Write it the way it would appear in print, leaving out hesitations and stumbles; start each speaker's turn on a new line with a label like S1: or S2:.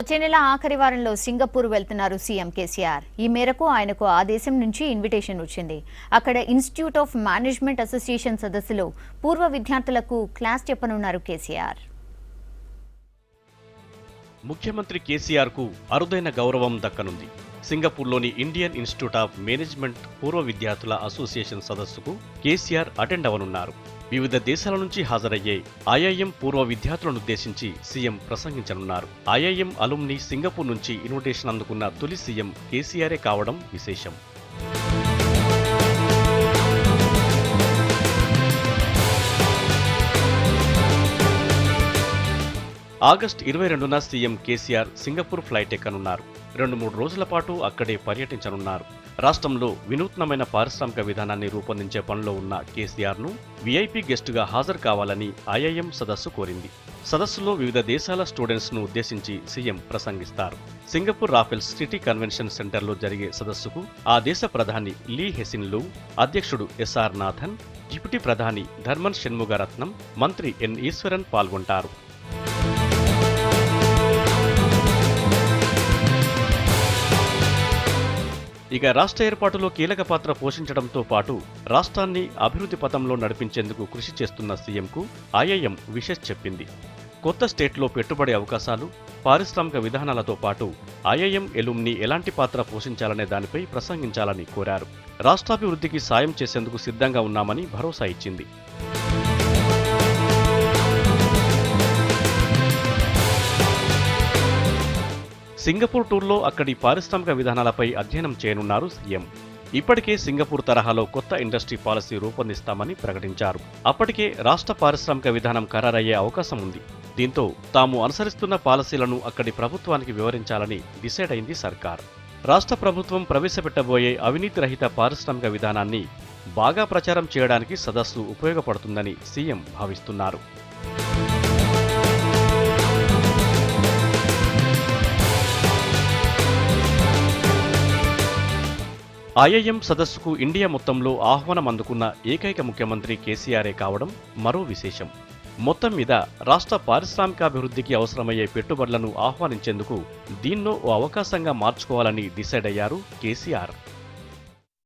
S1: వచ్చే నెల ఆఖరి వారంలో సింగపూర్ వెళ్తున్నారు సీఎం కేసీఆర్. ఈ మేరకు ఆయనకు ఆ దేశం నుంచి ఇన్విటేషన్ వచ్చింది. అక్కడ ఇన్స్టిట్యూట్ ఆఫ్ మేనేజ్మెంట్ అసోసియేషన్ సదస్సులో పూర్వ విద్యార్థులకు క్లాస్ చెప్పనున్నారు కేసీఆర్.
S2: ముఖ్యమంత్రి కేసీఆర్ కు అరుదైన గౌరవం దక్కనుంది. సింగపూర్లోని ఇండియన్ ఇన్స్టిట్యూట్ ఆఫ్ మేనేజ్మెంట్ పూర్వ విద్యార్థుల అసోసియేషన్ సదస్సుకు కేసీఆర్ అటెండ్ అవనున్నారు. వివిధ దేశాల నుంచి హాజరయ్యే ఐఐఎం పూర్వ విద్యార్థులను ఉద్దేశించి సీఎం ప్రసంగించనున్నారు. ఐఐఎం అలుమ్ని సింగపూర్ నుంచి ఇన్విటేషన్ అందుకున్న తొలి సీఎం కేసీఆరే కావడం విశేషం. ఆగస్టు 22న సీఎం కేసీఆర్ సింగపూర్ ఫ్లైట్ ఎక్కనున్నారు. 2-3 రోజుల పాటు అక్కడే పర్యటించనున్నారు. రాష్ట్రంలో వినూత్నమైన పారిశ్రామిక విధానాన్ని రూపొందించే పనిలో ఉన్న కేసీఆర్ను వీఐపీ గెస్టుగా హాజరు కావాలని ఐఐఎం సదస్సు కోరింది. సదస్సులో వివిధ దేశాల స్టూడెంట్స్ను ఉద్దేశించి సీఎం ప్రసంగిస్తారు. సింగపూర్ రాఫెల్స్ సిటీ కన్వెన్షన్ సెంటర్లో జరిగే సదస్సుకు ఆ దేశ ప్రధాని లీ హెసిన్ లూ, అధ్యక్షుడు ఎస్ఆర్ నాథన్, డిప్యూటీ ప్రధాని ధర్మన్ షణ్ముగరత్నం, మంత్రి ఎన్ ఈశ్వరన్ పాల్గొంటారు. ఇక రాష్ట్ర ఏర్పాటులో కీలక పాత్ర పోషించడంతో పాటు రాష్ట్రాన్ని అభివృద్ధి పథంలో నడిపించేందుకు కృషి చేస్తున్న సీఎంకు ఐఐఎం విషెస్ చెప్పింది. కొత్త స్టేట్లో పెట్టుబడి అవకాశాలు, పారిశ్రామిక విధానాలతో పాటు ఐఐఎం ఎలుమ్ని ఎలాంటి పాత్ర పోషించాలనే దానిపై ప్రసంగించాలని కోరారు. రాష్ట్రాభివృద్ధికి సాయం చేసేందుకు సిద్ధంగా ఉన్నామని భరోసా ఇచ్చింది. సింగపూర్ టూర్లో అక్కడి పారిశ్రామిక విధానాలపై అధ్యయనం చేయనున్నారు సీఎం. ఇప్పటికే సింగపూర్ తరహాలో కొత్త ఇండస్ట్రీ పాలసీ రూపొందిస్తామని ప్రకటించారు. అప్పటికే రాష్ట్ర పారిశ్రామిక విధానం ఖరారయ్యే అవకాశం ఉంది. దీంతో తాము అనుసరిస్తున్న పాలసీలను అక్కడి ప్రభుత్వానికి వివరించాలని డిసైడ్ అయింది సర్కార్. రాష్ట్ర ప్రభుత్వం ప్రవేశపెట్టబోయే అవినీతి రహిత పారిశ్రామిక విధానాన్ని బాగా ప్రచారం చేయడానికి సదస్సు ఉపయోగపడుతుందని సీఎం భావిస్తున్నారు. ఐఐఎం సదస్సుకు ఇండియా మొత్తంలో ఆహ్వానం అందుకున్న ఏకైక ముఖ్యమంత్రి కేసీఆరే కావడం మరో విశేషం. మొత్తం మీద రాష్ట్ర పారిశ్రామికాభివృద్ధికి అవసరమయ్యే పెట్టుబడులను ఆహ్వానించేందుకు దీన్నో ఓ అవకాశంగా మార్చుకోవాలని డిసైడ్ అయ్యారు కేసీఆర్.